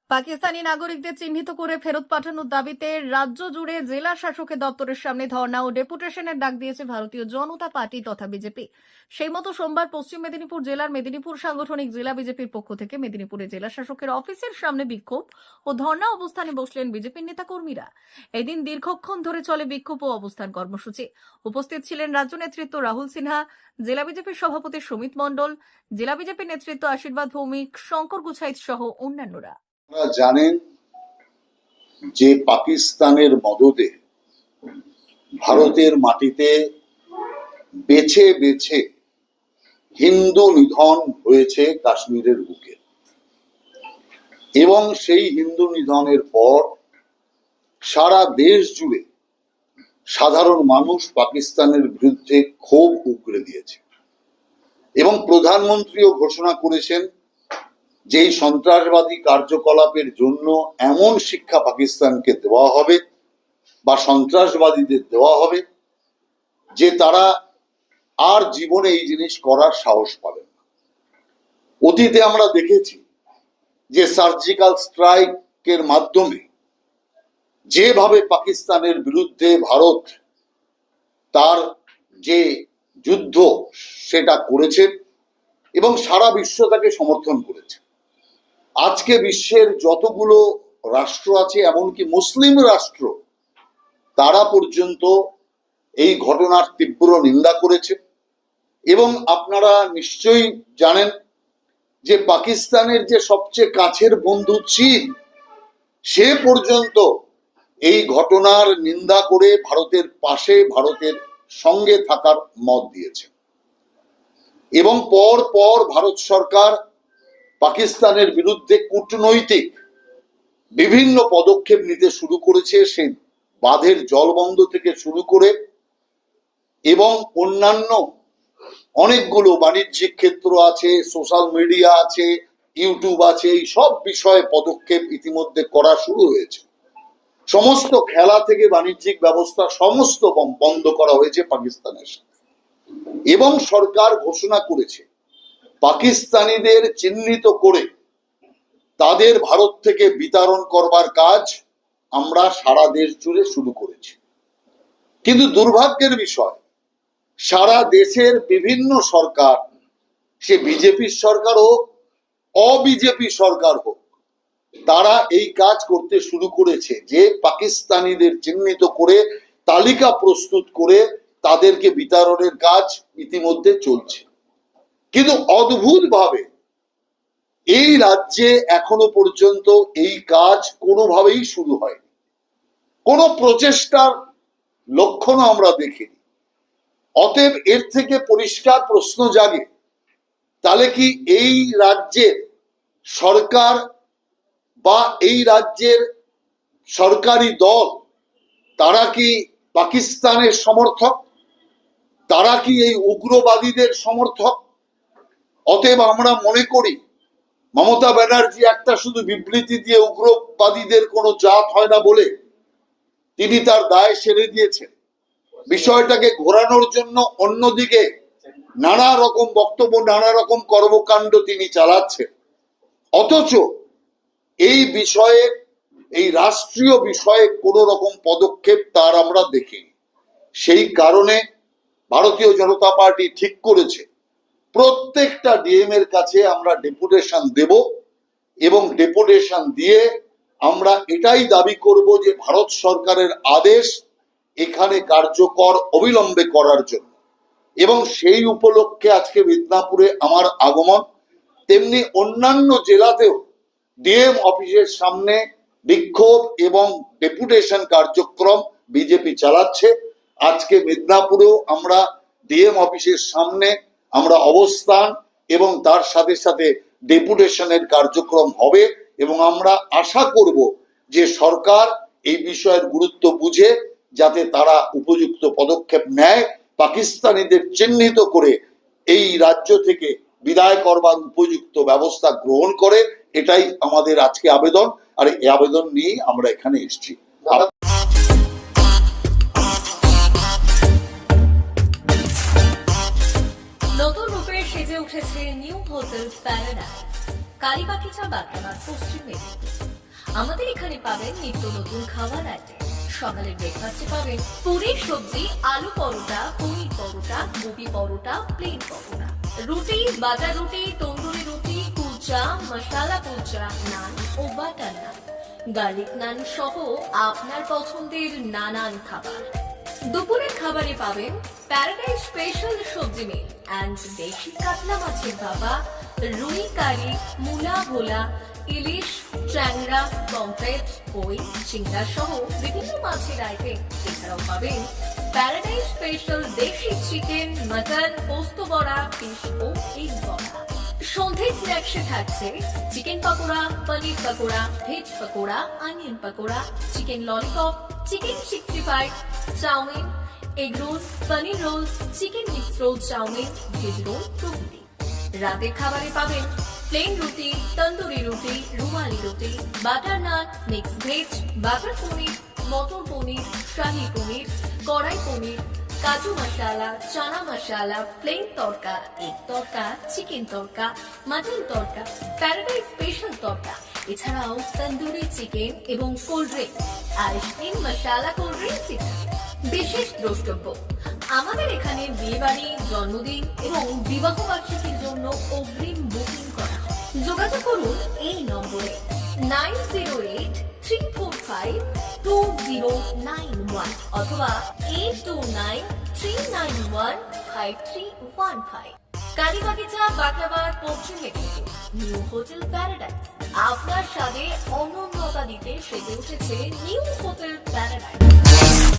পাকিস্তানি নাগরিকদের চিহ্নিত করে ফেরত পাঠানোর দাবিতে রাজ্য জুড়ে জেলা শাসকের দপ্তরের সামনে ধর্ণা ও ডেপুটেশনের ডাক দিয়েছে ভারতীয় জনতা পার্টি তথা বিজেপি। সেই মতো সোমবার পশ্চিম মেদিনীপুর জেলার মেদিনীপুর সাংগঠনিক জেলা বিজেপির পক্ষ থেকে মেদিনীপুরে জেলা শাসকের অফিসের সামনে বিক্ষোভ ও ধর্ণা অবস্থানে বসলেন বিজেপির নেতাকর্মীরা। এদিন দীর্ঘক্ষণ ধরে চলে বিক্ষোভ ও অবস্থান কর্মসূচি। উপস্থিত ছিলেন রাজ্য নেতৃত্ব রাহুল সিনহা, জেলা বিজেপির সভাপতি সুমিত মণ্ডল, জেলা বিজেপির নেতৃত্ব আশীর্বাদ ভৌমিক, শঙ্কর গুছাইত সহ অন্যান্যরা। আপনারা জানেন যে পাকিস্তানের মদদে ভারতের মাটিতে বেছে বেছে হিন্দু নিধন হয়েছে কাশ্মীরের বুকে, এবং সেই হিন্দু নিধনের পর সারা দেশ জুড়ে সাধারণ মানুষ পাকিস্তানের বিরুদ্ধে ক্ষোভ উগরে দিয়েছে এবং প্রধানমন্ত্রীও ঘোষণা করেছেন যে এই সন্ত্রাসবাদী কার্যকলাপের জন্য এমন শিক্ষা পাকিস্তানকে দেওয়া হবে বা সন্ত্রাসবাদীদের দেওয়া হবে যে তারা আর জীবনে এই জিনিস করার সাহস পাবে না। অতীতে আমরা দেখেছি যে সার্জিক্যাল স্ট্রাইকের মাধ্যমে যেভাবে পাকিস্তানের বিরুদ্ধে ভারত তার যে যুদ্ধ সেটা করেছে এবং সারা বিশ্ব তাকে সমর্থন করেছে। আজকে বিশ্বের যতগুলো রাষ্ট্র আছে, এমনকি মুসলিম রাষ্ট্র, তারা পর্যন্ত এই ঘটনার তীব্র নিন্দা করেছে। এবং আপনারা নিশ্চয়ই জানেন যে পাকিস্তানের যে সবচেয়ে কাছের বন্ধু চীন, সে পর্যন্ত এই ঘটনার নিন্দা করে ভারতের পাশে, ভারতের সঙ্গে থাকার মত দিয়েছে। এবং পর পর ভারত সরকার পাকিস্তানের বিরুদ্ধে কূটনৈতিক বিভিন্ন পদক্ষেপ নিতে শুরু করেছে, সেই বাঁধের জলবন্ধ থেকে শুরু করে এবং অন্যান্য অনেকগুলো বাণিজ্যিক ক্ষেত্র আছে, সোশ্যাল মিডিয়া আছে, ইউটিউব আছে, এই সব বিষয়ে পদক্ষেপ ইতিমধ্যে করা শুরু হয়েছে। সমস্ত খেলা থেকে বাণিজ্যিক ব্যবস্থা সমস্ত বন্ধ করা হয়েছে পাকিস্তানের সাথে। এবং সরকার ঘোষণা করেছে পাকিস্তানিদের চিহ্নিত করে তাদের ভারত থেকে বিতাড়ন করবার কাজ আমরা সারা দেশ জুড়ে শুরু করেছি। কিন্তু দুর্ভাগ্যের বিষয়, সারা দেশের বিভিন্ন সরকার, সে বিজেপির সরকার হোক, অবিজেপি সরকার হোক, তারা এই কাজ করতে শুরু করেছে যে পাকিস্তানিদের চিহ্নিত করে তালিকা প্রস্তুত করে তাদেরকে বিতাড়নের কাজ ইতিমধ্যে চলছে। কিন্তু অদ্ভুতভাবে এই রাজ্যে এখনো পর্যন্ত এই কাজ কোনোভাবেই শুরু হয়নি, কোনো প্রচেষ্টার লক্ষণও আমরা দেখিনি। অতএব এর থেকে পরিষ্কার প্রশ্ন জাগে, তাহলে কি এই রাজ্যের সরকার বা এই রাজ্যের সরকারি দল তারা কি পাকিস্তানের সমর্থক? তারা কি এই উগ্রবাদীদের সমর্থক? অতএব আমরা মনে করি মমতা ব্যানার্জি একটা শুধু বিবৃতি দিয়ে উগ্রবাদীদের কোনো জাত হয় না বলে তিনি তার দায় সেরে দিয়েছেন। বিষয়টাকে ঘোরানোর জন্য অন্যদিকে নানা রকম বক্তব্য, নানা রকম কর্মকাণ্ড তিনি চালাচ্ছেন। অথচ এই বিষয়ে, এই রাষ্ট্রীয় বিষয়ে কোনো রকম পদক্ষেপ তার আমরা দেখিনি। সেই কারণে ভারতীয় জনতা পার্টি ঠিক করেছে প্রত্যেকটা ডিএম এর কাছে আমরা ডেপুটেশন দেব এবং ডেপুটেশন দিয়ে আমরা এটাই দাবি করব যে ভারত সরকারের আদেশ এখানে কার্যকর অবিলম্বে করার জন্য। এবং সেই উপলক্ষে আজকে মিদনাপুরে আমার আগমন। তেমনি অন্যান্য জেলাতেও ডিএম অফিসের সামনে বিক্ষোভ এবং ডেপুটেশন কার্যক্রম বিজেপি চালাচ্ছে। আজকে মিদনাপুরেও আমরা ডিএম অফিসের সামনে আমরা অবস্থান এবং তার সাথে সাথে ডেপুটেশনের কার্যক্রম হবে এবং আমরা আশা করব যে সরকার এই বিষয়ের গুরুত্ব বুঝে যাতে তারা উপযুক্ত পদক্ষেপ নেয়, পাকিস্তানিদের চিহ্নিত করে এই রাজ্য থেকে বিদায় করবার উপযুক্ত ব্যবস্থা গ্রহণ করে। এটাই আমাদের আজকে আবেদন, আর এই আবেদন নিয়ে আমরা এখানে এসেছি। নতুন রূপে সেজে উঠেছে নিউ হোটেল প্যারাডাইস, কালীবাগিচা বাগদামার পশ্চিম মেদিনীপুর। আমাদের এখানে পাবেন নিত্য নতুন খাবার আইটেম। সকালের ব্রেকফাস্টে পাবেন পুরি সবজি, আলু পরোটা, পনির পরোটা, গোবি পরোটা, প্লেন পরোটা, রুটি, বাটার রুটি, তন্দুরি রুটি, কুলচা, মশালা কুলচা, নান ও বাটার নান, গার্লিক নান সহ আপনার পছন্দের নানান খাবার। দুপুরের খাবারে পাবেন প্যারাডাইজ স্পেশাল সবজি মিল অ্যান্ড দেশি কাতলা মাছের ভাপা, রুই কারি, মূলা ভোলা, ইলিশ, ট্যাংরা, পমফ্রেট, কই, চিংড়া সহ বিভিন্ন মাছের আইটেম। এছাড়াও পাবেন প্যারাডাইজ স্পেশাল দেশি চিকেন, মাটন, পোস্ত বড়া, ফিশ ও এগ বড়া। সন্ধে স্ন্যাক্সে থাকছে chicken pakora, paneer pakora, veg pakora, onion pakora, chicken lollipop, chicken 65, chowmein, egg roll, paneer roll, chicken mix roll, chowmein, veg roll প্রভৃতি। রাতের খাবারে পাবেন প্লেন রুটি, তন্দুরি রুটি, রুমালি রুটি, বাটার নান, মিক্স ভেজ, বাটার পনির, মটর পনির, শাহী পনির, কড়াই পনির, কাজু মশালা, চানা মশালা, প্লেন তড়কা, এগ তড়কা, চিকেন তড়কা, মাটন তড়কা, প্যারাডাইজ স্পেশাল তড়কা। এছাড়াও তন্দুরি চিকেন এবং কোল্ড ড্রিঙ্কস, আইসক্রিম, মশালা কোল্ড ড্রিঙ্কস ইত্যাদি। বিশেষ দ্রষ্টব্য, আমাদের এখানে বিয়েবাড়ি, জন্মদিন এবং বিবাহ বার্ষিকীর জন্য অগ্রিম বুকিং করা হয়। যোগাযোগ করুন এই নম্বরে 9083452091 অথবা 8293915315। কালীবাগিচা, বাকলাবাদ, পশ্চিম মেদিনীপুর, নিউ হোটেল প্যারাডাইস। আপনার স্বাদে অনন্যতা দিতে সেজে উঠেছে নিউ হোটেল প্যারাডাইস।